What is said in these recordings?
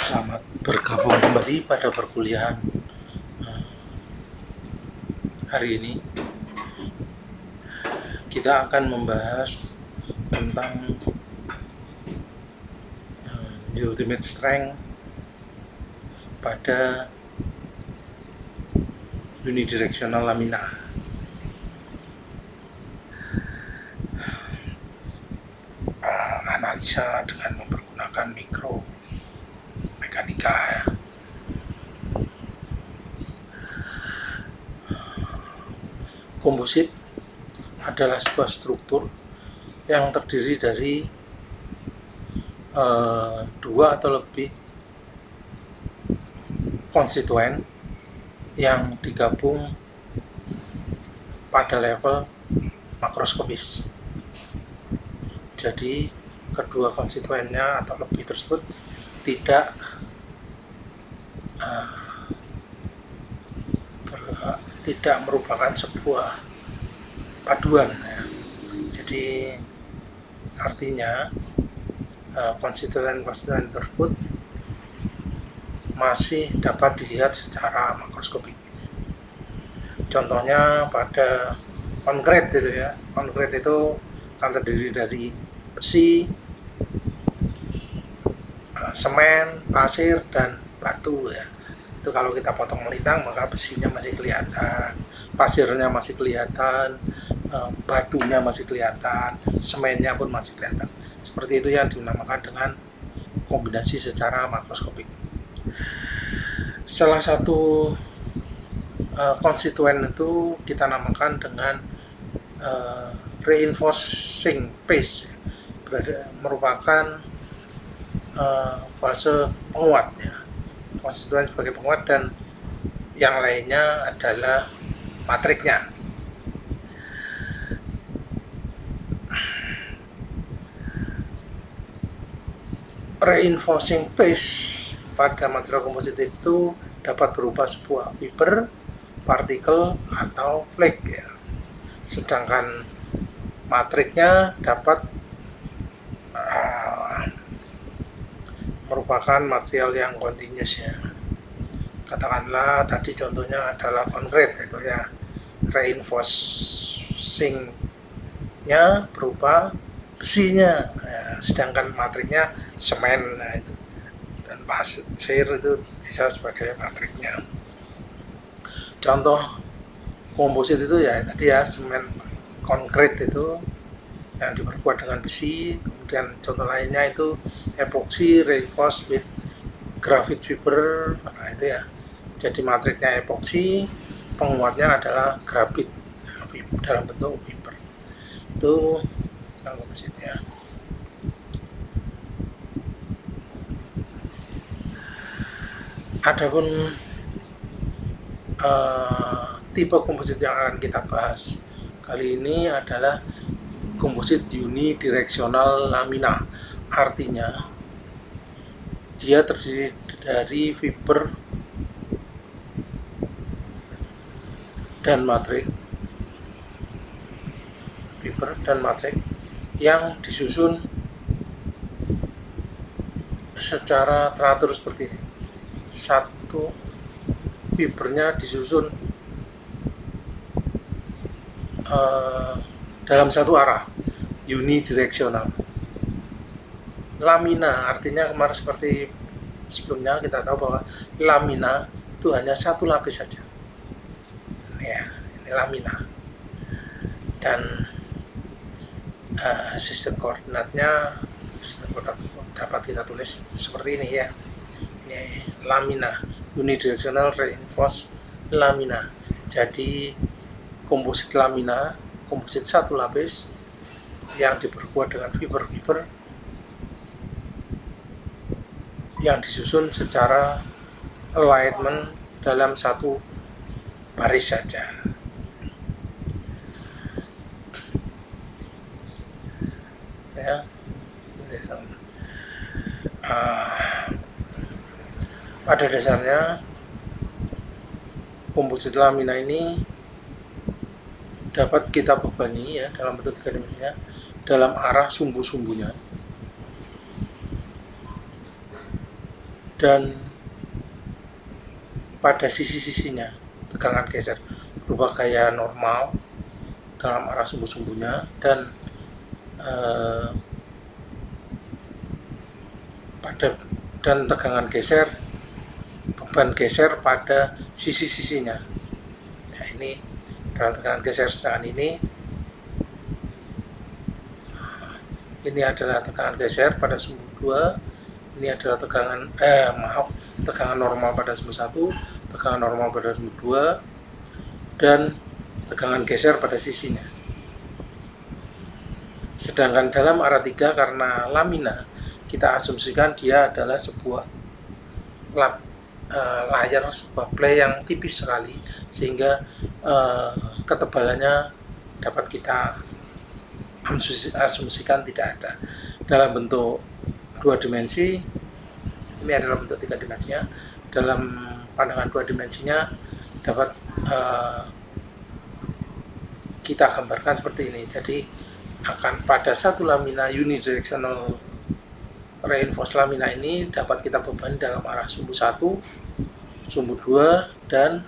Selamat bergabung kembali pada perkuliahan hari ini. Kita akan membahas tentang ultimate strength pada unidirectional lamina. Analisa dengan mempergunakan mikromekanika ya. Komposit adalah sebuah struktur yang terdiri dari dua atau lebih konstituen yang digabung pada level makroskopis. Jadi kedua konstituennya atau lebih tersebut tidak merupakan sebuah paduan ya. Jadi artinya konstituen-konstituen tersebut masih dapat dilihat secara makroskopik. Contohnya pada konkret itu ya. Konkret itu akan terdiri dari besi, semen, pasir, dan batu ya. Itu kalau kita potong melintang maka besinya masih kelihatan, pasirnya masih kelihatan, batunya masih kelihatan, semennya pun masih kelihatan. Seperti itu yang dinamakan dengan kombinasi secara makroskopik. Salah satu konstituen itu kita namakan dengan reinforcing phase, merupakan fase penguat ya. Konstituen sebagai penguat dan yang lainnya adalah matriknya. Reinforcing phase pada material komposit itu dapat berupa sebuah fiber, partikel, atau flake ya. Sedangkan matriknya dapat merupakan material yang continuous ya. Katakanlah tadi contohnya adalah konkret itu ya. Reinforcing-nya berupa besinya ya, sedangkan matriknya semen nah itu. Dan pasir itu bisa sebagai matriknya. Contoh komposit itu ya tadi ya, semen konkret itu yang diperkuat dengan besi. Kemudian contoh lainnya itu epoxy reinforced with graphite fiber. Nah itu ya, jadi matriknya epoxy, penguatnya adalah grafit dalam bentuk fiber. Itu kompositnya. Adapun tipe komposit yang akan kita bahas kali ini adalah komposit unidirectional lamina. Artinya dia terdiri dari fiber dan matrik, yang disusun secara teratur seperti ini. Satu fibernya disusun dalam satu arah, unidirectional. Lamina artinya kemarin seperti sebelumnya kita tahu bahwa lamina itu hanya satu lapis saja ya, ini lamina. Dan sistem koordinatnya dapat kita tulis seperti ini ya. Ini lamina, unidirectional reinforced lamina. Jadi komposit lamina, komposit satu lapis yang diperkuat dengan fiber-fiber yang disusun secara alignment dalam satu baris saja. Ya. Pada dasarnya komposit lamina ini dapat kita bebani ya dalam bentuk tiga dimensinya dalam arah sumbu-sumbunya dan pada sisi-sisinya tegangan geser berubah gaya normal dalam arah sumbu-sumbunya, dan tegangan geser, beban geser pada sisi-sisinya. Nah, ini dalam tegangan geser sedangkan ini adalah tegangan geser pada sumbu 2, ini adalah tegangan normal pada sumbu 1, tegangan normal pada sumbu 2, dan tegangan geser pada sisinya. Sedangkan dalam arah 3, karena lamina, kita asumsikan dia adalah sebuah layar, sebuah play yang tipis sekali, sehingga ketebalannya dapat kita asumsikan tidak ada. Dalam bentuk 2 dimensi, ini adalah bentuk 3 dimensinya. Dalam pandangan 2 dimensinya dapat kita gambarkan seperti ini. Jadi akan pada satu lamina unidirectional reinforced lamina ini dapat kita beban dalam arah sumbu 1, sumbu 2, dan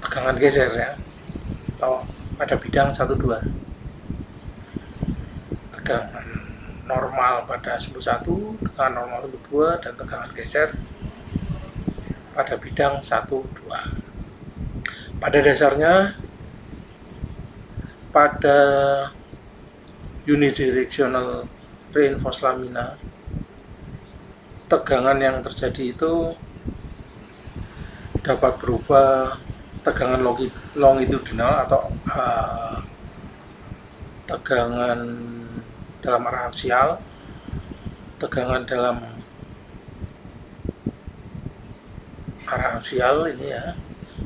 tegangan geser ya, atau pada bidang 1, 2. Tegangan normal pada sumbu 1, tegangan normal sumbu 2, dan tegangan geser pada bidang 1, 2. Pada dasarnya, pada unidirectional reinforced lamina, tegangan yang terjadi itu dapat berupa tegangan longitudinal atau tegangan dalam arah aksial, tegangan dalam arah aksial ini ya,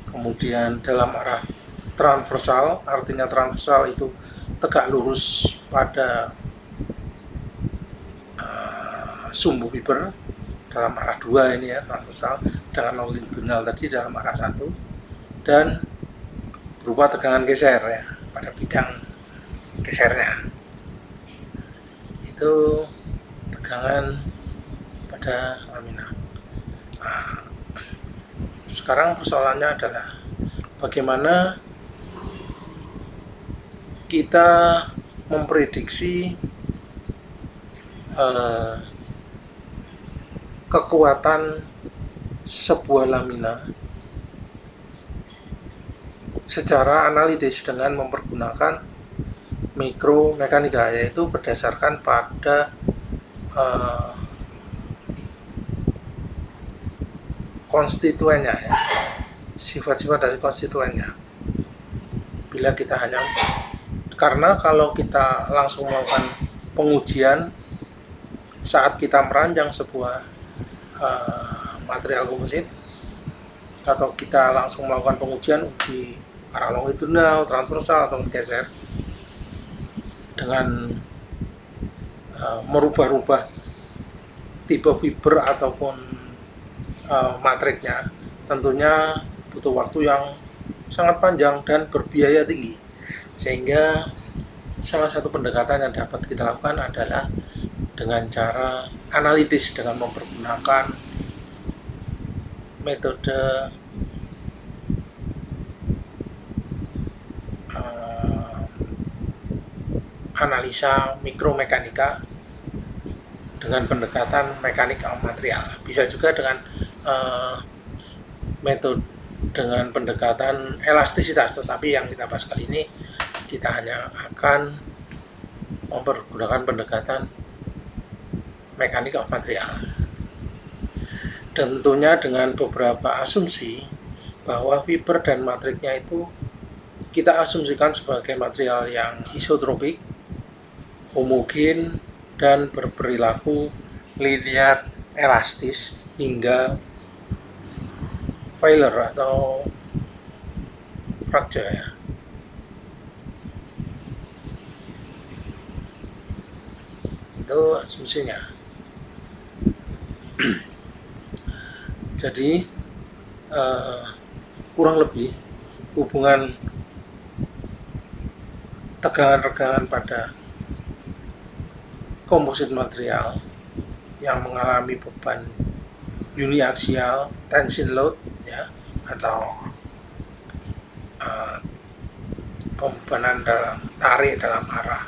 kemudian dalam arah transversal, artinya transversal itu tegak lurus pada sumbu fiber dalam arah 2 ini ya, transversal, dengan longitudinal tadi dalam arah 1, dan berupa tegangan geser ya pada bidang gesernya. Itu tegangan pada lamina. Nah, sekarang persoalannya adalah bagaimana kita memprediksi kekuatan sebuah lamina secara analitis dengan mempergunakan mikromekanika, yaitu berdasarkan pada konstituennya ya, sifat-sifat dari konstituennya. Bila kita karena kalau kita langsung melakukan pengujian saat kita merancang sebuah material komposit, atau kita langsung melakukan pengujian uji arah longitudinal, transversal, atau geser dengan merubah-rubah tipe fiber ataupun matriknya, tentunya butuh waktu yang sangat panjang dan berbiaya tinggi, sehingga salah satu pendekatan yang dapat kita lakukan adalah dengan cara analitis, dengan mempergunakan metode analisa mikromekanika dengan pendekatan mekanik material. Bisa juga dengan metode dengan pendekatan elastisitas, tetapi yang kita bahas kali ini kita hanya akan mempergunakan pendekatan mekanik material. Tentunya dengan beberapa asumsi bahwa fiber dan matriknya itu kita asumsikan sebagai material yang isotropik, homogen, dan berperilaku linear elastis hingga failure atau fracture ya. Itu asumsinya. Jadi kurang lebih hubungan tegangan-tegangan pada komposit material yang mengalami beban uniaksial tension load ya, atau pembebanan dalam tarik dalam arah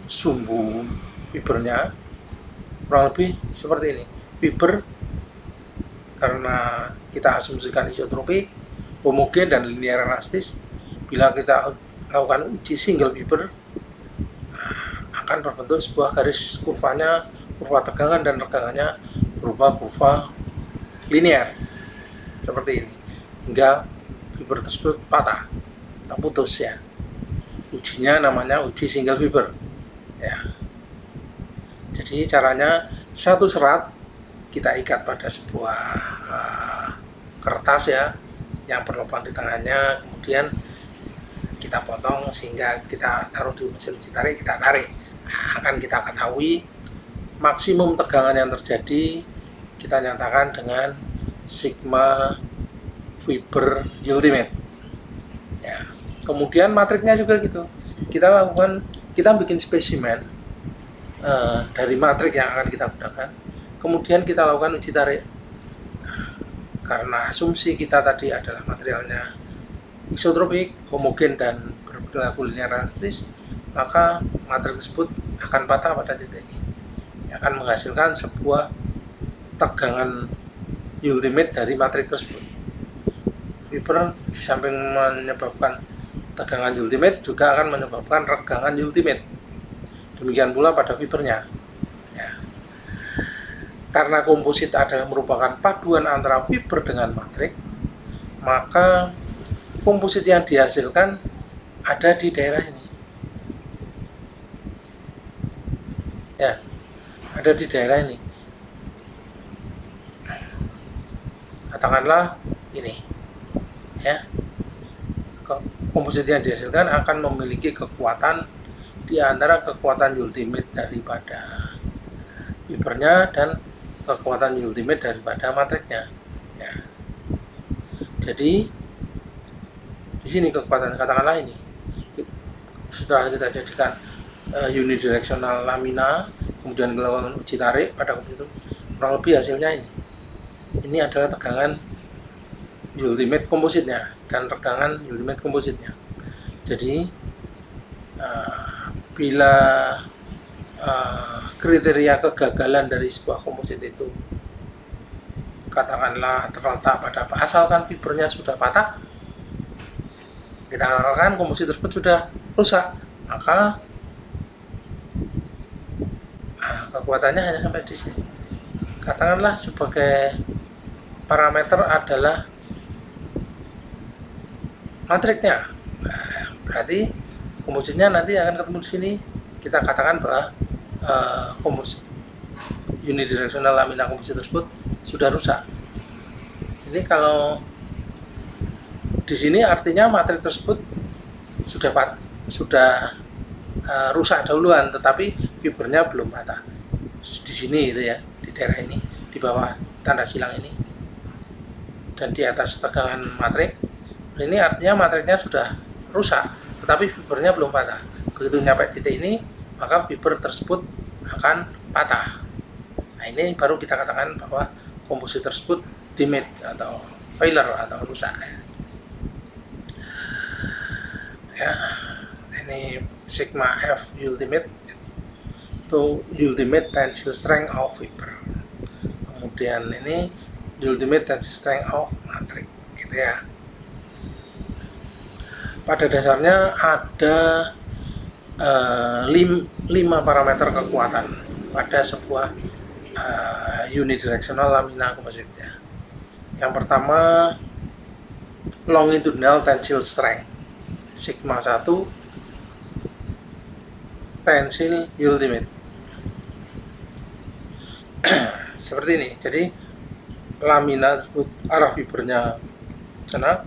sumbu fibernya, kurang lebih seperti ini. Fiber karena kita asumsikan isotropik, homogen dan linear elastis, bila kita lakukan uji single fiber akan berbentuk sebuah garis kurvanya, kurva tegangan dan regangannya berupa kurva linear seperti ini, hingga fiber tersebut patah atau putus ya. Ujinya namanya uji single fiber ya. Jadi caranya satu serat kita ikat pada sebuah kertas ya, yang berlubang di tengahnya, kemudian kita potong sehingga kita taruh di mesin uji tarik, kita tarik. Nah, akan kita ketahui maksimum tegangan yang terjadi, kita nyatakan dengan sigma fiber ultimate ya. Kemudian matriknya juga gitu, kita bikin spesimen dari matrik yang akan kita gunakan, kemudian kita lakukan uji tarik. Karena asumsi kita tadi adalah materialnya isotropik, homogen dan berperilaku linear elastis, maka matrik tersebut akan patah pada titik ini, akan menghasilkan sebuah tegangan ultimate dari matrik tersebut. Fiber di samping menyebabkan tegangan ultimate juga akan menyebabkan regangan ultimate. Demikian pula pada fibernya ya. Karena komposit adalah merupakan paduan antara fiber dengan matrik, maka komposit yang dihasilkan ada di daerah ini ya, ada di daerah ini, katakanlah ini ya. Komposit yang dihasilkan akan memiliki kekuatan di antara kekuatan ultimate daripada fibernya dan kekuatan ultimate daripada matriknya ya. Jadi di sini kekuatan, katakanlah ini, setelah kita jadikan unidirectional lamina, kemudian melakukan uji tarik pada komposit itu, kurang lebih hasilnya ini adalah tegangan ultimate kompositnya dan regangan ultimate kompositnya. Jadi bila kriteria kegagalan dari sebuah komposit itu katakanlah terletak pada apa, asalkan fibernya sudah patah, kita katakan komposit tersebut sudah rusak, maka kekuatannya hanya sampai di sini. Katakanlah sebagai parameter adalah matriknya, berarti kompositnya nanti akan ketemu di sini. Kita katakan bahwa komposit unidirectional lamina komposit tersebut sudah rusak. Ini kalau di sini artinya matrik tersebut sudah rusak dahuluan, tetapi fibernya belum patah. Di sini itu ya, di daerah ini, di bawah tanda silang ini, dan di atas tegangan matrik. Ini artinya matriknya sudah rusak, tetapi fibernya belum patah. Begitu nyampe titik ini, maka fiber tersebut akan patah. Nah, ini baru kita katakan bahwa komposit tersebut damage atau failure atau rusak. Ya, ini sigma F ultimate itu ultimate tensile strength of fiber. Kemudian ini ultimate tensile strength of matrix, gitu ya. Pada dasarnya ada 5 parameter kekuatan pada sebuah unidirectional lamina komposit ya. Yang pertama longitudinal tensile strength sigma 1 tensile ultimate. Seperti ini. Jadi lamina tersebut arah fibernya sana,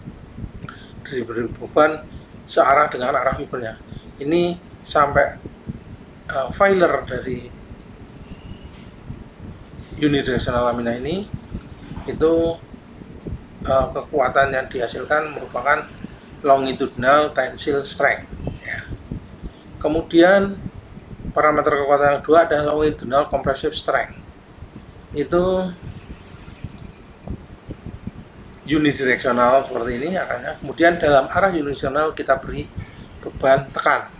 diberi beban searah dengan arah fibernya. Ini sampai failure dari unidirectional lamina ini, itu kekuatan yang dihasilkan merupakan longitudinal tensile strength ya. Kemudian parameter kekuatan yang kedua adalah longitudinal compressive strength. itu unidireksional seperti ini arahnya. Kemudian dalam arah unidireksional kita beri beban tekan.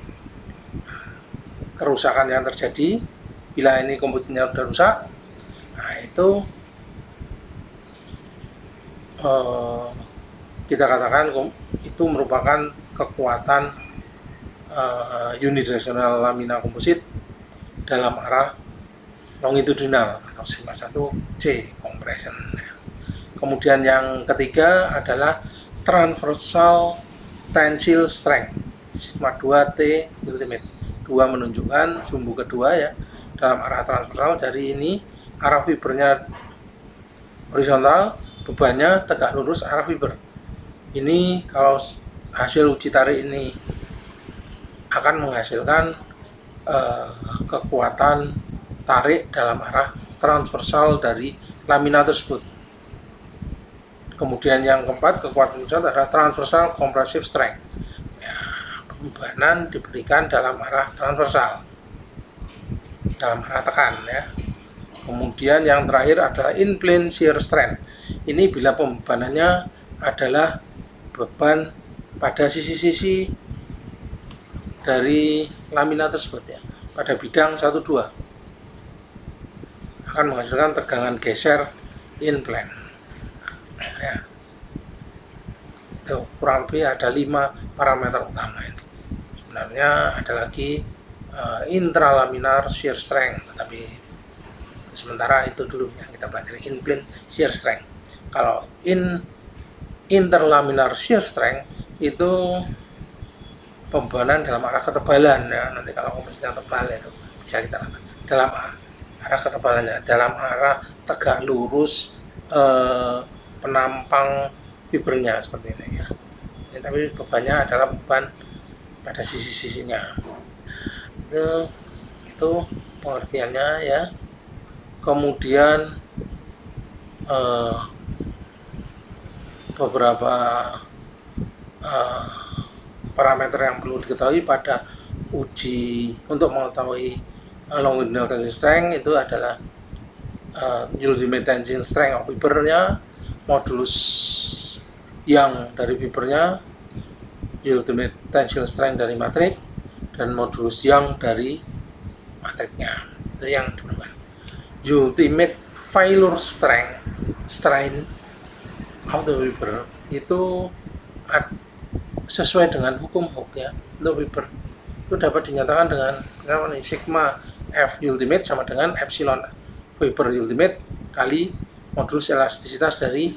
Kerusakan yang terjadi bila ini kompositnya sudah rusak, nah itu kita katakan itu merupakan kekuatan unidireksional lamina komposit dalam arah longitudinal atau sigma 1 C compression. Kemudian yang ketiga adalah transversal tensile strength sigma 2 T ultimate. 2 menunjukkan sumbu kedua ya dalam arah transversal. Dari ini arah fibernya horizontal, bebannya tegak lurus arah fiber. Ini kalau hasil uji tarik ini akan menghasilkan kekuatan tarik dalam arah transversal dari lamina tersebut. Kemudian yang keempat, kekuatan pusat adalah transversal compressive strength. Ya, bebanan diberikan dalam arah transversal, dalam arah tekan ya. Kemudian yang terakhir adalah in plane shear strength. Ini bila pembebanannya adalah beban pada sisi-sisi dari lamina tersebut ya, pada bidang 1-2 akan menghasilkan tegangan geser in plane ya. Itu kurang lebih ada 5 parameter utama ini. Sebenarnya ada lagi intralaminar shear strength, tapi sementara itu dulu yang kita pelajari, in plane shear strength. Kalau interlaminar shear strength itu pembebanan dalam arah ketebalan ya. Nanti kalau kompositnya tebal itu bisa kita lakukan dalam arah ketebalannya, dalam arah tegak lurus penampang fibernya seperti ini ya. Ini, tapi bebannya adalah beban pada sisi-sisinya. Itu pengertiannya ya. Kemudian beberapa parameter yang perlu diketahui pada uji untuk mengetahui longitudinal tensile strength itu adalah ultimate tensile strength of fibernya, modulus yang dari fibernya, ultimate tensile strength dari matrik, dan modulus yang dari matriknya. Itu yang diperlukan. Ultimate failure strength strain of the fiber itu sesuai dengan hukum Hooke ya, untuk fiber itu dapat dinyatakan dengan sigma F ultimate sama dengan epsilon fiber ultimate kali modulus elastisitas dari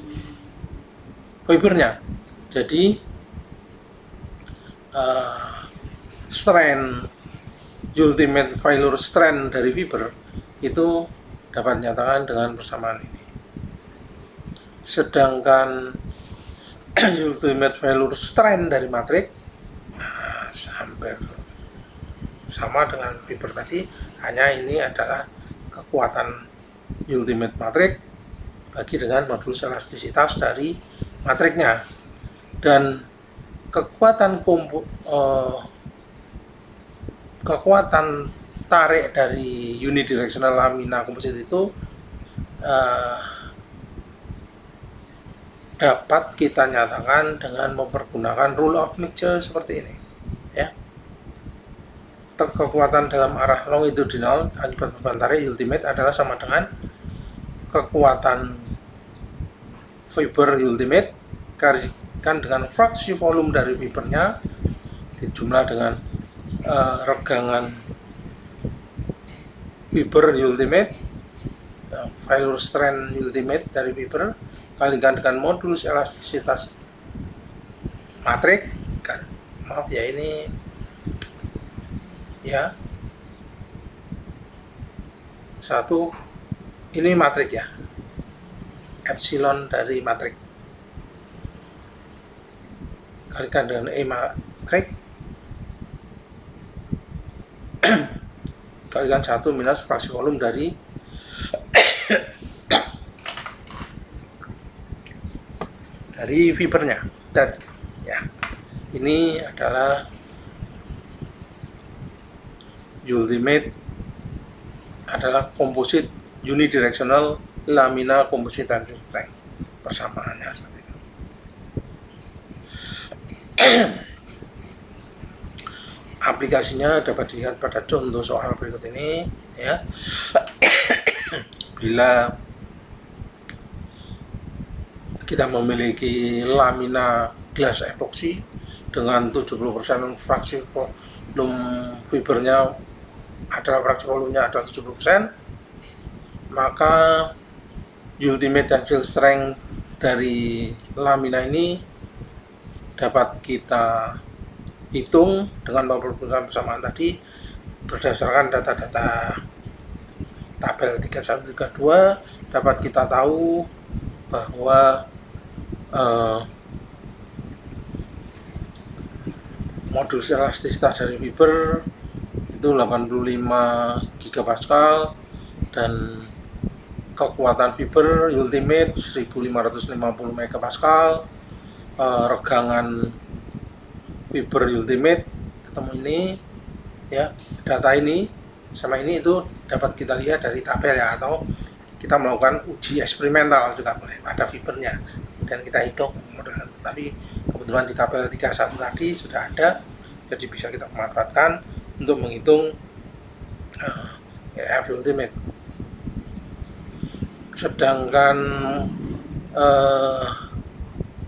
fibernya. Jadi strain ultimate failure strength dari fiber itu dapat dinyatakan dengan persamaan ini. Sedangkan ultimate failure strength dari matrik hampir sama dengan fiber tadi, hanya ini adalah kekuatan ultimate matrik bagi dengan modulus elastisitas dari matriknya, dan kekuatan tarik dari unidirectional lamina komposit itu dapat kita nyatakan dengan mempergunakan rule of mixture seperti ini ya. Kekuatan dalam arah longitudinal akibat beban tarik ultimate adalah sama dengan kekuatan fiber ultimate kalikan dengan fraksi volume dari fibernya dijumlah dengan regangan fiber ultimate, failure strength ultimate dari fiber kalikan dengan modulus elastisitas matrik. Maaf ya, ini ya satu, ini matrik ya, epsilon dari matrik kalikan dengan E matrik kalikan 1 minus fraksi volume dari fibernya. Dan ya, ini adalah ultimate adalah komposit unidirectional lamina composite tensile strength. Persamaannya seperti itu. Aplikasinya dapat dilihat pada contoh soal berikut ini ya. Bila kita memiliki lamina gelas epoksi dengan 70% fraksi volume fibernya adalah fraksi volumenya adalah 70%, maka ultimate tensile strength dari lamina ini dapat kita hitung dengan memperhatikan persamaan tadi berdasarkan data-data tabel 3132. Dapat kita tahu bahwa modulus elastisitas dari fiber itu 85 gigapascal dan kekuatan fiber ultimate 1550 megapascal. Regangan fiber ultimate ketemu ini ya, data ini sama ini itu dapat kita lihat dari tabel ya, atau kita melakukan uji eksperimental juga boleh pada fibernya, kemudian kita hitung. Tapi kebetulan di tabel 31 tadi sudah ada, jadi bisa kita manfaatkan untuk menghitung EF ultimate. Sedangkan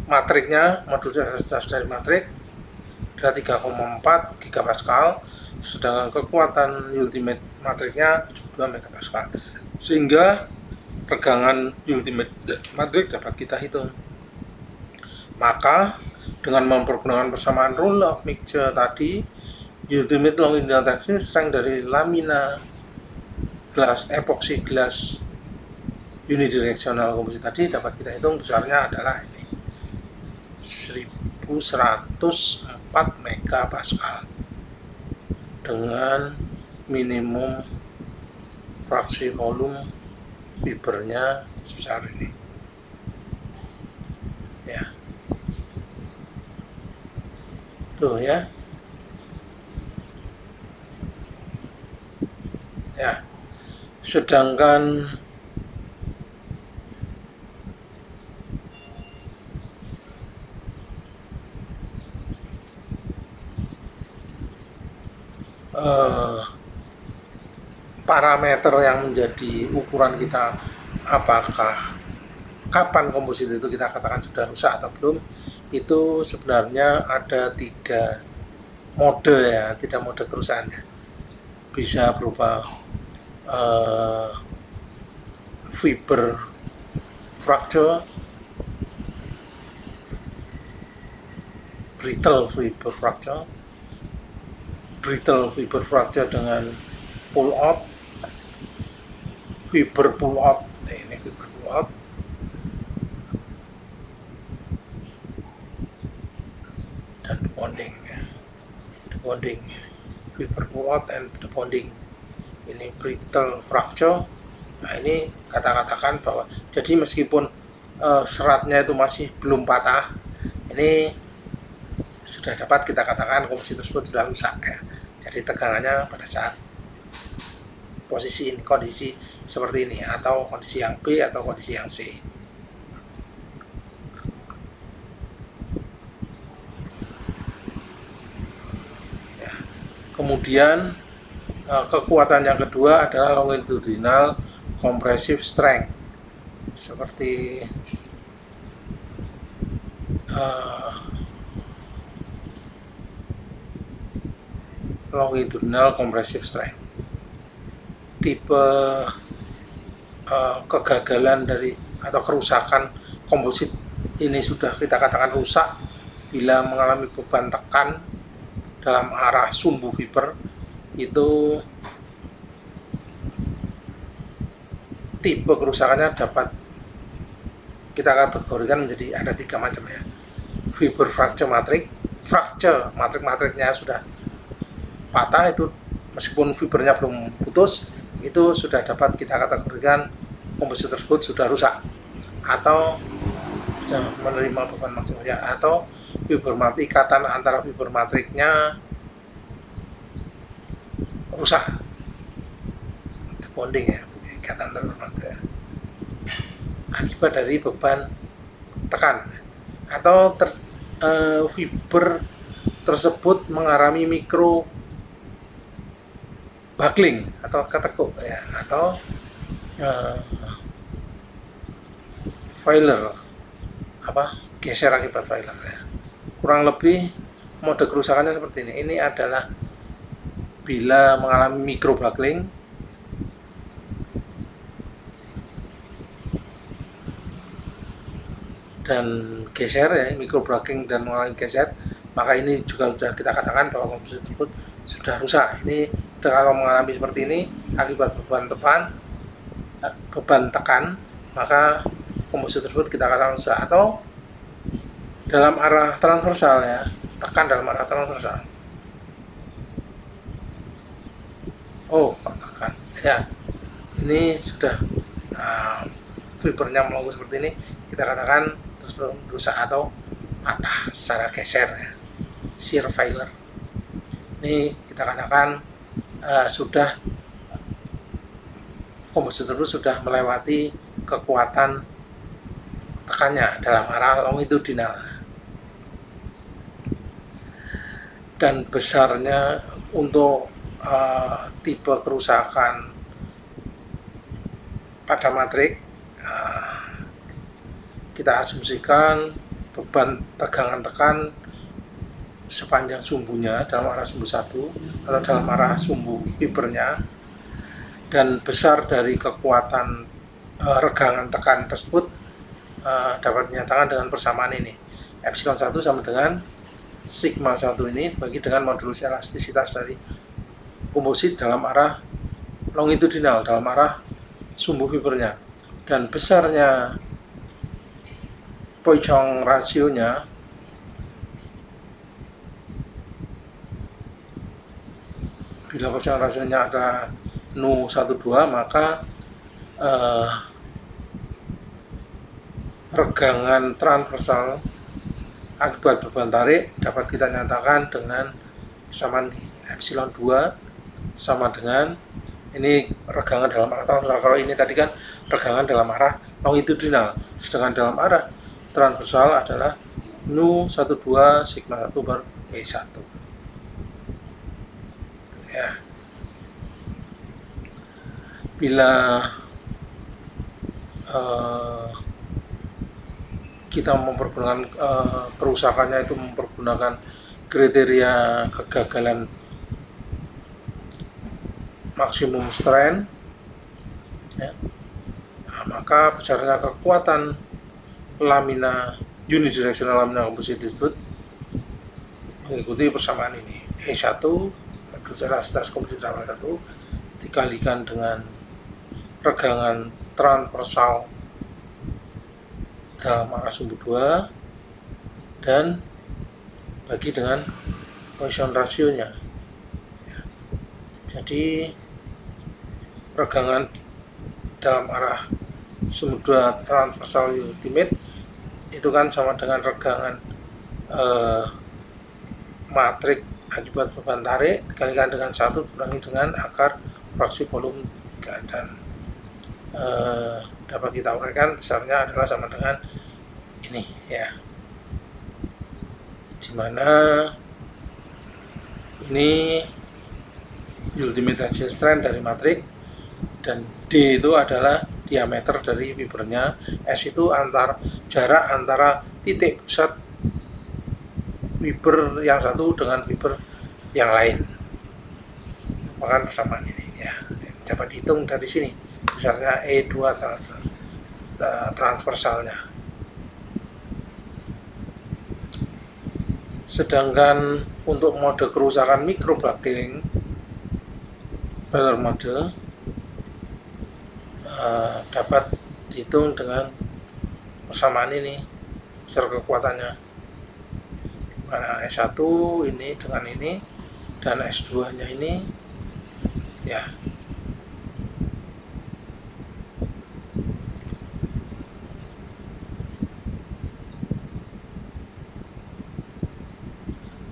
matriknya, modulus elastisitas dari matrik adalah 3,4 gigapascal, sedangkan kekuatan ultimate matriknya 72 megapascal, sehingga regangan ultimate matrik dapat kita hitung. Maka dengan mempergunakan persamaan rule of mixture tadi, ultimate longitudinal tensile strength dari lamina gelas epoxy glass unidirectional composite tadi dapat kita hitung, besarnya adalah ini 1104 megapascal dengan minimum fraksi volume fibernya sebesar ini ya, tuh ya ya. Sedangkan parameter yang menjadi ukuran kita apakah kapan komposit itu kita katakan sudah rusak atau belum, itu sebenarnya ada 3 mode ya, 3 mode kerusakannya. Bisa berupa fiber fracture, brittle fiber fracture dengan pull out, fiber pull out, ini fiber pull out, dan bonding ya. Bonding, fiber pull out and the bonding. Ini brittle fracture. Nah, ini katakan bahwa jadi meskipun seratnya itu masih belum patah, ini sudah dapat kita katakan komposit tersebut sudah rusak ya. Jadi tegangannya pada saat posisi ini, kondisi seperti ini, atau kondisi yang B atau kondisi yang C. Ya. Kemudian kekuatan yang kedua adalah longitudinal compressive strength, seperti longitudinal compressive strength. Tipe kegagalan dari atau kerusakan komposit ini sudah kita katakan rusak bila mengalami beban tekan dalam arah sumbu fiber. Itu tipe kerusakannya dapat kita kategorikan menjadi ada 3 macam ya. Fiber fracture matriknya sudah patah, itu meskipun fibernya belum putus, itu sudah dapat kita kategorikan komposit tersebut sudah rusak atau sudah menerima beban maksimal ya, atau fiber matrik, ikatan antara fiber matriknya rusak, bonding ya. ikatan terhormat ya. Akibat dari beban tekan atau fiber tersebut mengalami mikro buckling atau ketekuk ya, atau failure, geser akibat failure ya. Kurang lebih mode kerusakannya seperti ini. Ini adalah bila mengalami mikro buckling dan geser ya, mikro buckling dan mengalami geser, maka ini juga sudah kita katakan bahwa komposisi tersebut sudah rusak. Ini kalau mengalami seperti ini akibat beban tekan, maka komposisi tersebut kita katakan rusak. Atau dalam arah transversal ya, tekan dalam arah transversal. Tekan ya, ini sudah fibernya melengkung seperti ini, kita katakan terus rusak atau patah secara geser ya, shear failure. Ini kita katakan sudah komposisi tersebut sudah melewati kekuatan tekannya dalam arah longitudinal, dan besarnya untuk tipe kerusakan pada matrik, kita asumsikan beban tegangan tekan sepanjang sumbunya dalam arah sumbu 1 atau dalam arah sumbu fibernya, dan besar dari kekuatan regangan tekan tersebut dapat dinyatakan dengan persamaan ini. Epsilon 1 sama dengan sigma 1 ini bagi dengan modulus elastisitas dari komposit dalam arah longitudinal, dalam arah sumbu fibernya, dan besarnya Poisson rasionya bila Poisson rasionya ada nu 12, maka regangan transversal akibat beban tarik dapat kita nyatakan dengan persamaan epsilon 2 sama dengan ini regangan dalam arah transversal. Kalau ini tadi kan regangan dalam arah longitudinal, sedangkan dalam arah transversal adalah nu 12 sigma 1 per E1 ya. Bila kita mempergunakan kerusakannya itu mempergunakan kriteria kegagalan maksimum strain ya, maka besarnya kekuatan lamina unidirectional lamina komposit tersebut mengikuti persamaan ini. E1 modulus elastisitas komposit sama 1 dikalikan dengan regangan transversal dalam arah sumbu 2 dan bagi dengan Poisson rasionya ya. Jadi regangan dalam arah sumbu 2 transversal ultimate itu kan sama dengan regangan matrik akibat beban tarik dikalikan dengan 1 dikurangi dengan akar fraksi volume 3, dan dapat kita uraikan besarnya adalah sama dengan ini ya, dimana ini ultimate tension strength dari matrik, dan D itu adalah diameter dari fibernya, S itu jarak antara titik pusat fiber yang satu dengan fiber yang lain, merupakan persamaan ini ya, dapat dihitung dari sini besarnya E2 transversalnya. Sedangkan untuk mode kerusakan mikro buckling failure mode dapat dihitung dengan persamaan ini besar kekuatannya, mana S1 ini dengan ini dan S2 nya ini ya.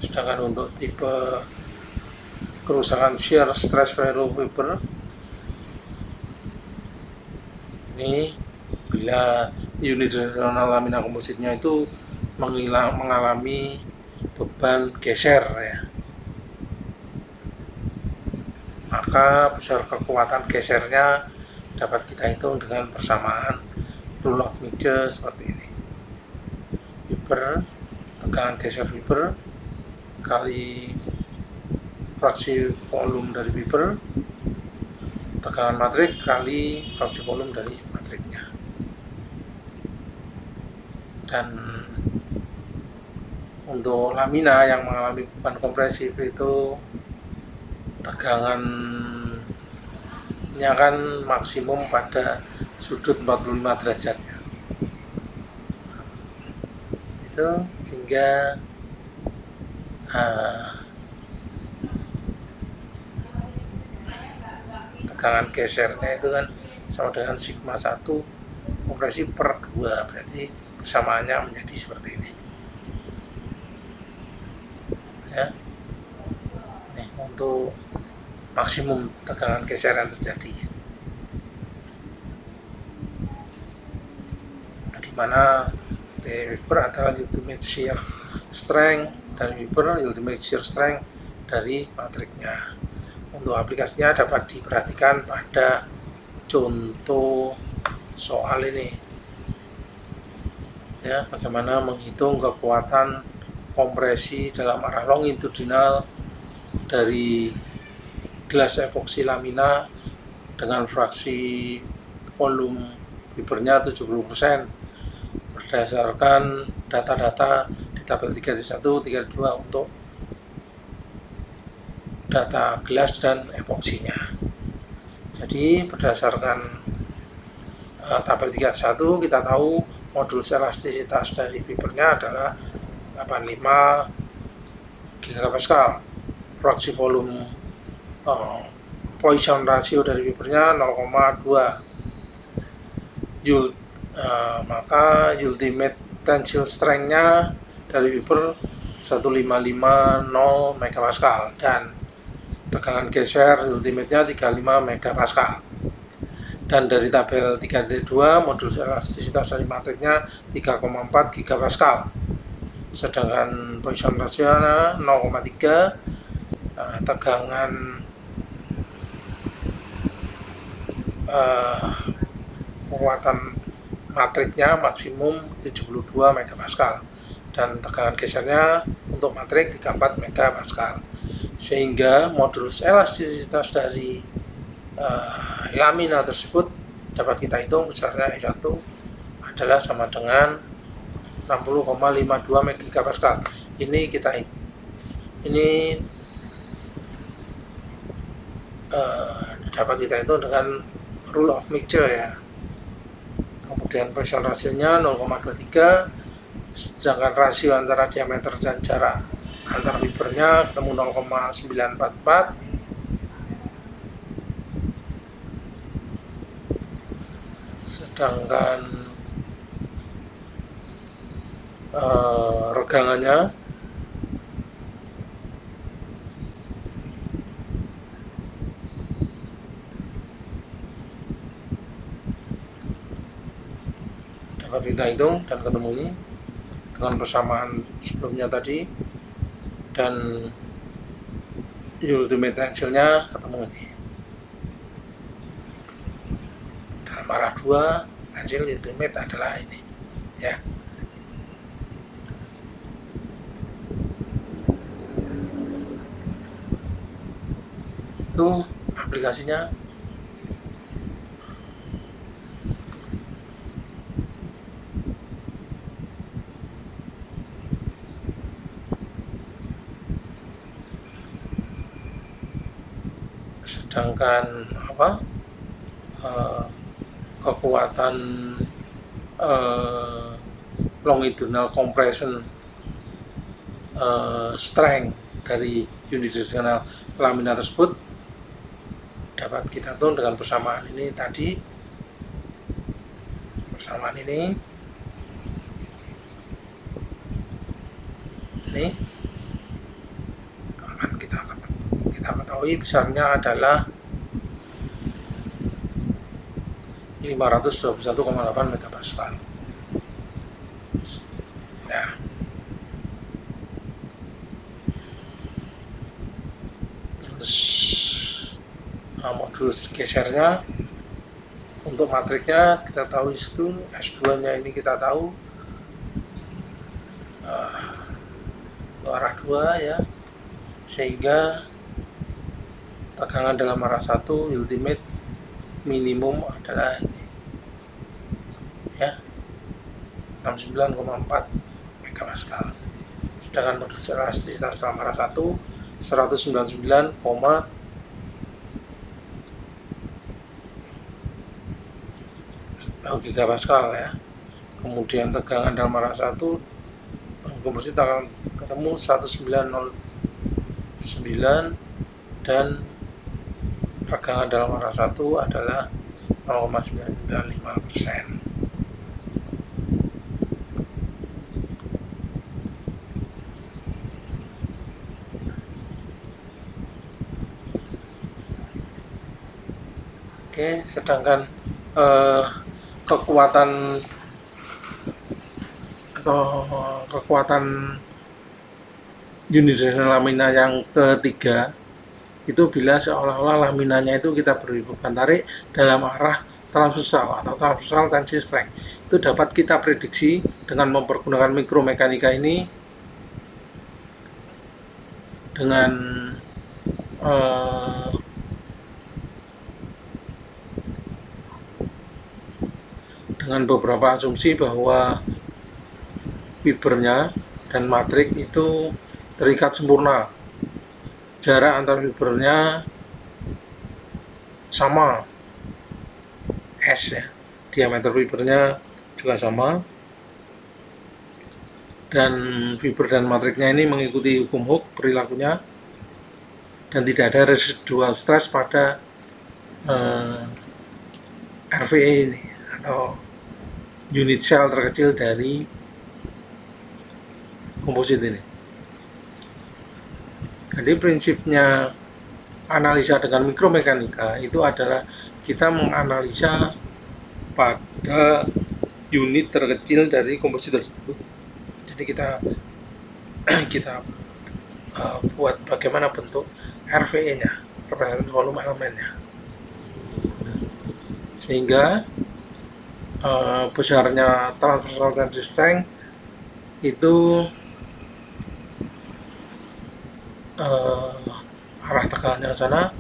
Sedangkan untuk tipe kerusakan shear stress ferro fiber Ini bila unidirectional lamina kompositnya itu mengalami beban geser ya, maka besar kekuatan gesernya dapat kita hitung dengan persamaan rule of mixture seperti ini. Weber, tegangan geser Weber kali fraksi volume dari Weber, tegangan matrik kali fraksi volume dari matriknya. Dan untuk lamina yang mengalami beban kompresif itu tegangannya kan maksimum pada sudut 45 derajat ya. Itu sehingga tegangan gesernya itu kan sama dengan sigma 1 kompresi per 2, berarti persamaannya menjadi seperti ini ya. Nih, untuk maksimum tegangan geser yang terjadi, di mana Weber adalah ultimate shear strength dan Weber ultimate shear strength dari matriknya. Untuk aplikasinya dapat diperhatikan pada contoh soal ini ya, bagaimana menghitung kekuatan kompresi dalam arah longitudinal dari gelas epoksi lamina dengan fraksi volume Webernya 70% berdasarkan data-data di tabel 3.1, 3.2 untuk data gelas dan epoksinya. Jadi berdasarkan tabel 3.1 kita tahu modulus elastisitas dari Webernya adalah 85 gigapascal, fraksi volume Poisson rasio dari Webernya 0,2, maka ultimate tensile strength-nya dari Weber 1550 megapascal dan tegangan geser ultimate-nya 35 megapascal. Dan dari tabel 3.2 modulus elastisitas dari matriknya 3,4 gigapascal. Sedangkan Poisson rasio-nya 0,3, tegangan kekuatan matriknya maksimum 72 megapascal dan tegangan gesernya untuk matrik 34 megapascal, sehingga modulus elastisitas dari lamina tersebut dapat kita hitung besarnya E1 adalah sama dengan 60,52 megapascal. Ini dapat kita hitung dengan rule of mixture ya. Kemudian Poisson rasionya 0,23, sedangkan rasio antara diameter dan jarak antar Webernya ketemu 0,944, sedangkan regangannya dapat kita hitung dan ketemu ini dengan persamaan sebelumnya tadi, dan ultimate tensile-nya ketemu ini. Dalam arah 2, tensile ultimate adalah ini ya. Itu aplikasinya. Sedangkan kekuatan longitudinal compression strength dari unidirectional lamina tersebut dapat kita hitung dengan persamaan ini tadi, persamaan ini akan kita ketahui besarnya adalah 521,8 megapascal. Ya. Terus modul gesernya untuk matriknya kita tahu itu S2 nya ini kita tahu untuk arah 2 ya, sehingga tegangan dalam arah 1 ultimate minimum adalah ini ya, 69,4 megapascal. Sedangkan modul elastisitas dalam arah 1 199, gigapascal ya. Kemudian tegangan dalam arah 1 kompresi akan ketemu 1909 dan tegangan dalam arah 1 adalah 0,995%. Oke, sedangkan kekuatan unidirectional lamina yang ketiga itu bila seolah-olah laminanya itu kita beri beban tarik dalam arah transversal atau transversal tension strength. Itu dapat kita prediksi dengan mempergunakan mikromekanika ini dengan beberapa asumsi bahwa fibernya dan matrik itu terikat sempurna. Jarak antar fibernya sama S ya, diameter fibernya juga sama, dan fiber dan matriknya ini mengikuti hukum Hooke perilakunya, dan tidak ada residual stress pada RVE ini atau unit cell terkecil dari komposit ini. Jadi prinsipnya analisa dengan mikromekanika itu adalah kita menganalisa pada unit terkecil dari komposit tersebut. Jadi kita buat bagaimana bentuk RVE-nya, representasi volume elemennya, sehingga besarnya transversal tension strength itu arah tegangannya ke sana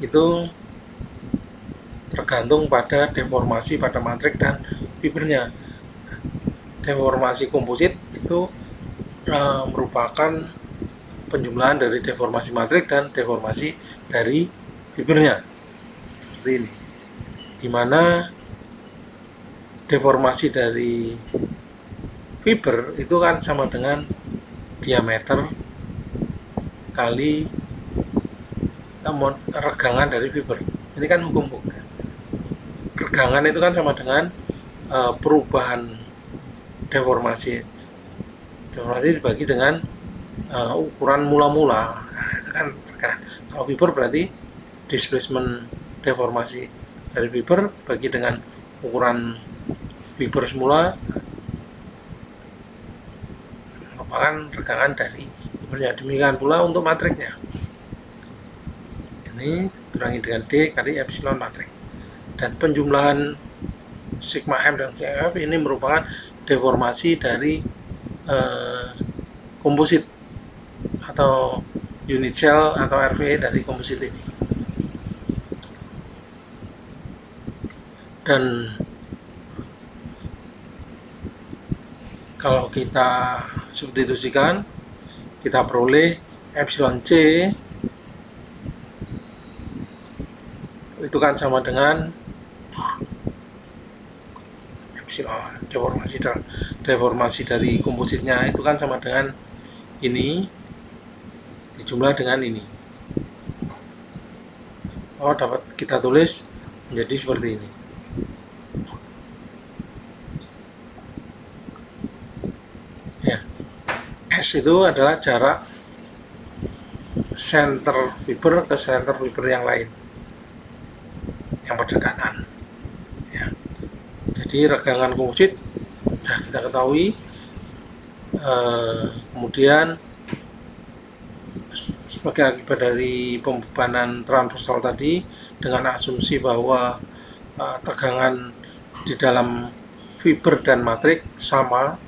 itu tergantung pada deformasi pada matrik dan fibernya. Deformasi komposit itu merupakan penjumlahan dari deformasi matrik dan deformasi dari fibernya, seperti ini, dimana deformasi dari fiber itu kan sama dengan diameter kali regangan dari fiber. Ini kan hukum Hooke. Regangan itu kan sama dengan perubahan deformasi. Deformasi dibagi dengan ukuran mula-mula. Nah, itu kan regangan. Kalau fiber berarti displacement deformasi dari fiber bagi dengan ukuran fiber semula merupakan regangan dari fibernya. Demikian pula untuk matriknya. Ini kurangi dengan D kali epsilon matrik. Dan penjumlahan sigma M dan sigma F ini merupakan deformasi dari komposit atau unit cell atau RVE dari komposit ini. Dan kalau kita substitusikan, kita peroleh epsilon C itu kan sama dengan epsilon deformasi dari kompositnya itu kan sama dengan ini dijumlah dengan ini. Dapat kita tulis menjadi seperti ini. Ya. S itu adalah jarak center fiber ke center fiber yang lain yang berdekatan. Ya. Jadi regangan komposit sudah kita ketahui. Kemudian sebagai akibat dari pembebanan transversal tadi, dengan asumsi bahwa tegangan di dalam fiber dan matrik sama,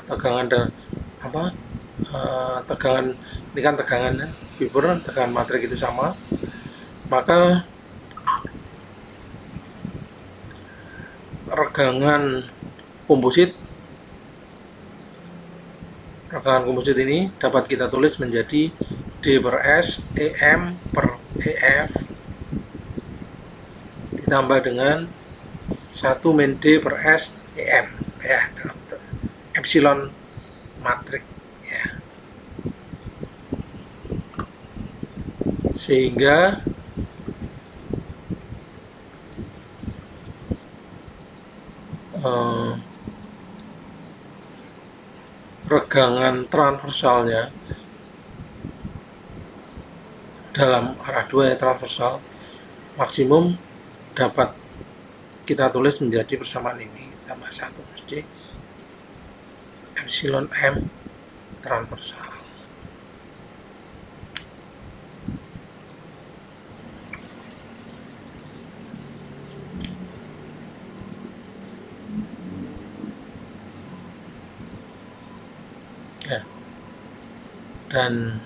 tegangan dan tegangan ini kan tegangan fiber, tegangan matrik itu sama, maka regangan komposit ini dapat kita tulis menjadi D per S EM per EF ditambah dengan 1 min D per S EM ya, dalam bentuk epsilon matrik ya. Sehingga regangan transversalnya dalam arah 2 ya, transversal maksimum dapat kita tulis menjadi persamaan ini tambah 1 mesti epsilon M transversal. Ya. Dan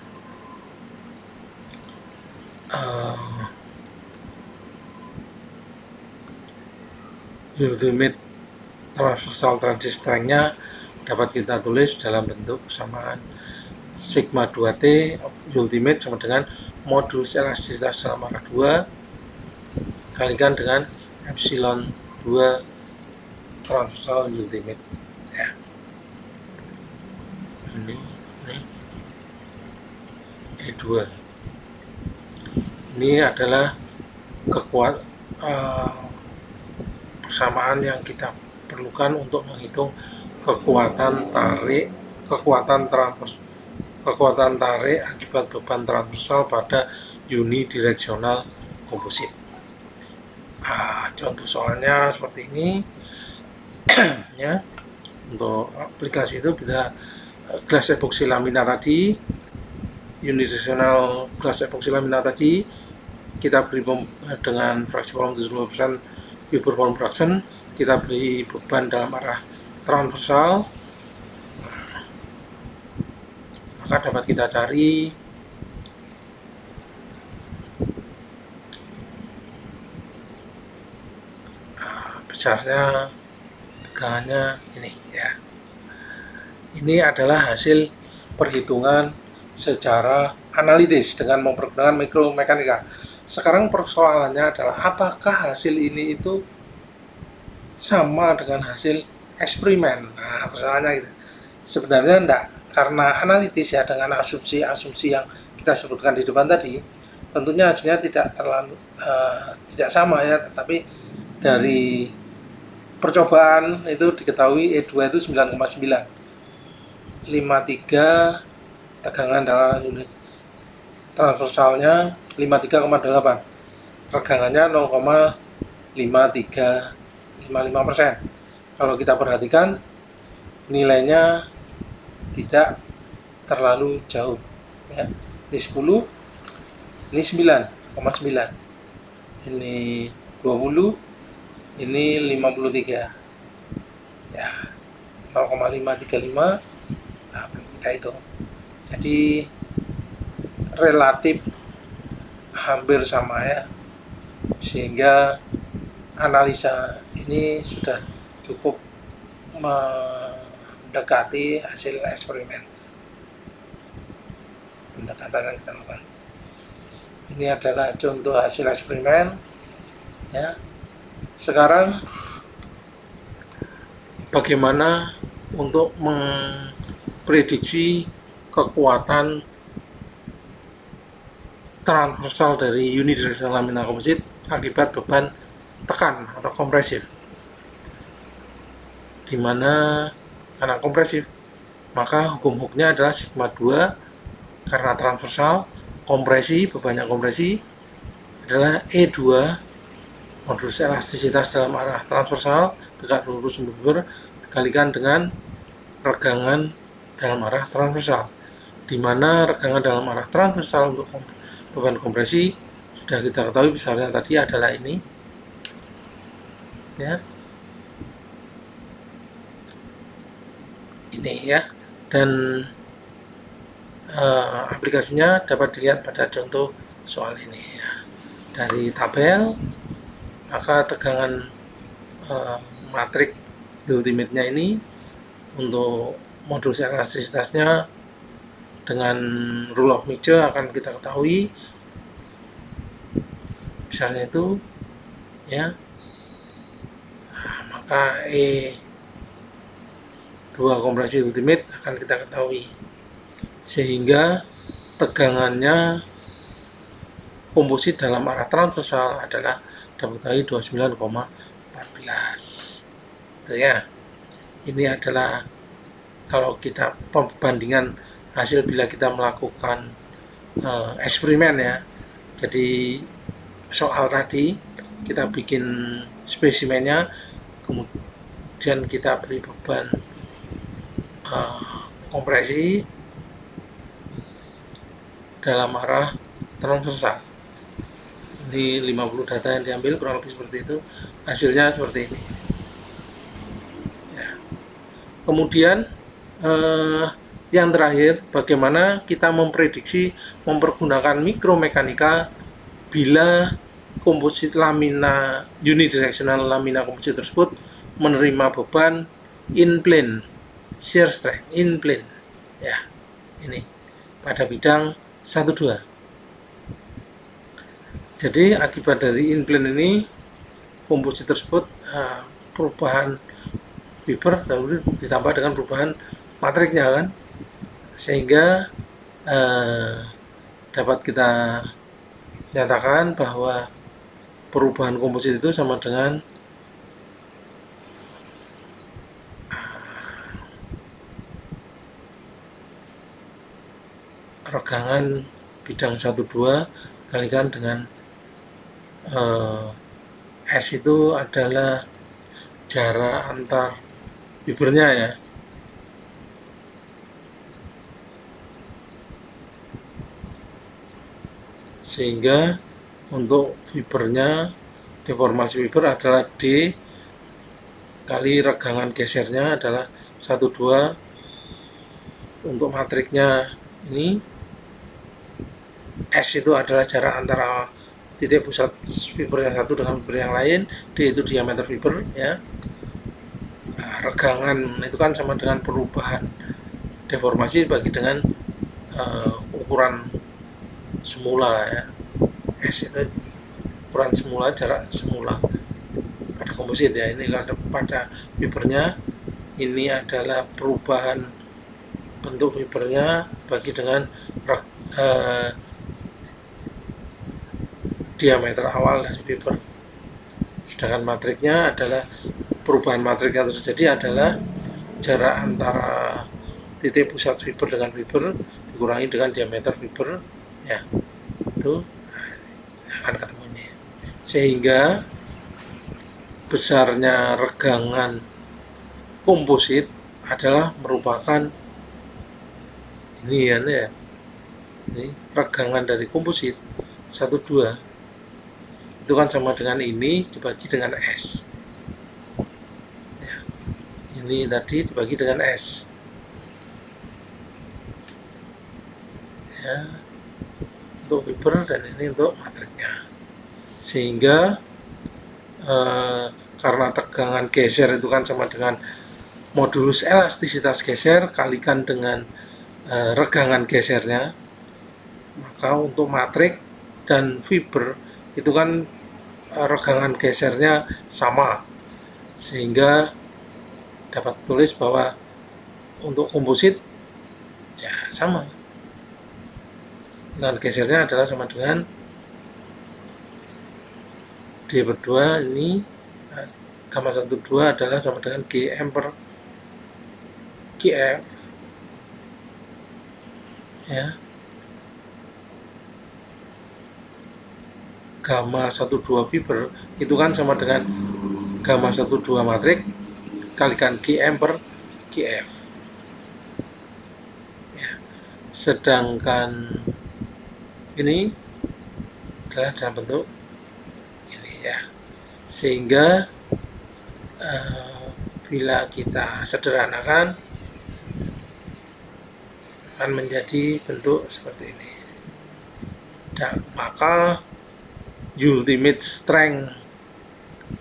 ultimate transversal transit strength-nya dapat kita tulis dalam bentuk persamaan sigma 2T ultimate sama dengan modulus elastisitas dalam arah 2 kalikan dengan epsilon 2 transversal ultimate ya. Ini E2. Ini adalah kekuatan persamaan yang kita perlukan untuk menghitung kekuatan tarik akibat beban transversal pada unidireksional komposit. Contoh soalnya seperti ini ya. Untuk aplikasi itu bila gelas epoksi lamina tadi, unidireksional gelas epoksi lamina tadi kita beri dengan fraksi volume 75% fiber volume fraction, kita beri beban dalam arah transversal, maka dapat kita cari besarnya, tegangannya ini ya. Ini adalah hasil perhitungan secara analitis dengan mempergunakan mikromekanika. Sekarang persoalannya adalah apakah hasil ini itu sama dengan hasil eksperimen. Nah, persoalannya gitu. Sebenarnya enggak, karena analitis ya, dengan asumsi-asumsi yang kita sebutkan di depan tadi, tentunya hasilnya tidak terlalu tidak sama ya, tetapi dari percobaan itu diketahui E2 itu 9,9, 53 tegangan dalam unit transversalnya 53,8, regangannya 0,5355%. Kalau kita perhatikan nilainya tidak terlalu jauh ya. Ini 10, ini 9,9, ini 20, ini 53 ya, 0,535. Nah, kita itu jadi relatif hampir sama ya, sehingga analisa ini sudah cukup mendekati hasil eksperimen pendekatan yang kita lakukan. Ini adalah contoh hasil eksperimen ya. Sekarang bagaimana untuk memprediksi kekuatan transversal dari unidireksional lamina komposit akibat beban tekan atau kompresif, dimana karena kompresif maka hukum-hukumnya adalah sigma 2 karena transversal, kompresi, bebannya kompresi adalah E2 modulus elastisitas dalam arah transversal tegak lurus sumbu fiber dikalikan dengan regangan dalam arah transversal, di mana regangan dalam arah transversal untuk beban kompresi sudah kita ketahui besarnya tadi adalah ini ya, ini ya, dan aplikasinya dapat dilihat pada contoh soal ini ya. Dari tabel maka tegangan matrik ultimate-nya ini untuk modulus elastisitasnya dengan rule of Measure akan kita ketahui besarnya itu ya. Nah, maka E2 kompresi ultimate akan kita ketahui, sehingga tegangannya komposit dalam arah transversal adalah dapat diketahui 29,14 itu ya. Ini adalah kalau kita perbandingan hasil bila kita melakukan eksperimen ya. Jadi soal tadi kita bikin spesimennya, kemudian kita beri beban kompresi dalam arah transversal. Ini 50 data yang diambil, kurang lebih seperti itu. Hasilnya seperti ini ya. Kemudian yang terakhir, bagaimana kita memprediksi mempergunakan mikromekanika bila komposit lamina unidirectional lamina komposit tersebut menerima beban in plane shear strength in plane ya, ini pada bidang 1-2. Jadi akibat dari in plane ini komposit tersebut perubahan fiber ditambah dengan perubahan matriknya kan, sehingga dapat kita nyatakan bahwa perubahan komposit itu sama dengan regangan bidang 1-2 dikalikan dengan S itu adalah jarak antar fibernya ya. Sehingga untuk fibernya, deformasi fiber adalah D kali regangan gesernya adalah 1-2. Untuk matriknya ini S itu adalah jarak antara titik pusat fiber yang satu dengan fiber yang lain, D itu diameter fiber ya. Nah, regangan itu kan sama dengan perubahan deformasi bagi dengan ukuran semula ya. S itu ukuran semula, jarak semula pada komposit ya. Ini pada fibernya, ini adalah perubahan bentuk fibernya bagi dengan diameter awal dari fiber. Sedangkan matriknya adalah perubahan matrik yang terjadi adalah jarak antara titik pusat fiber dengan fiber dikurangi dengan diameter fiber ya, itu akan ketemu ini. Sehingga besarnya regangan komposit adalah merupakan ini ya, ini regangan dari komposit 1-2 itu kan sama dengan ini dibagi dengan S ya. Ini tadi dibagi dengan S ya, untuk fiber, dan ini untuk matriknya. Sehingga karena tegangan geser itu kan sama dengan modulus elastisitas geser kalikan dengan regangan gesernya, maka untuk matrik dan fiber itu kan regangan gesernya sama, sehingga dapat tulis bahwa untuk komposit ya sama, dan gesernya adalah sama dengan D per 2 ini, gamma 1-2 adalah sama dengan GM per GF ya. gamma 12 fiber itu kan sama dengan gamma 12 matrik kalikan Gm per Gf. Ya. Sedangkan ini adalah dalam bentuk ini ya, sehingga bila kita sederhanakan akan menjadi bentuk seperti ini. Dan maka ultimate strength,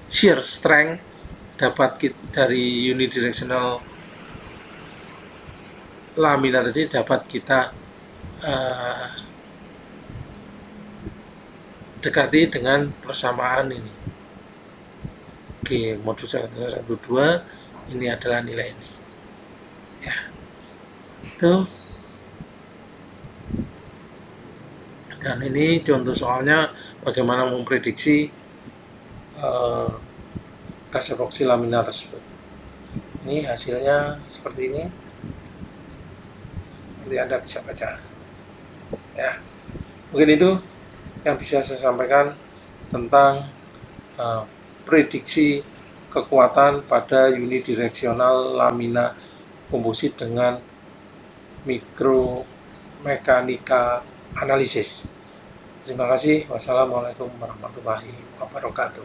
shear strength dapat dari unidirectional lamina tadi dapat kita dekati dengan persamaan ini. G modulus 112 ini adalah nilai ini. Ya. Itu. Dan ini contoh soalnya bagaimana memprediksi gas epoksi lamina tersebut. Ini hasilnya seperti ini. Nanti Anda bisa baca. Ya, mungkin itu yang bisa saya sampaikan tentang prediksi kekuatan pada unidireksional lamina komposit dengan mikromekanika analisis. Terima kasih. Wassalamualaikum warahmatullahi wabarakatuh.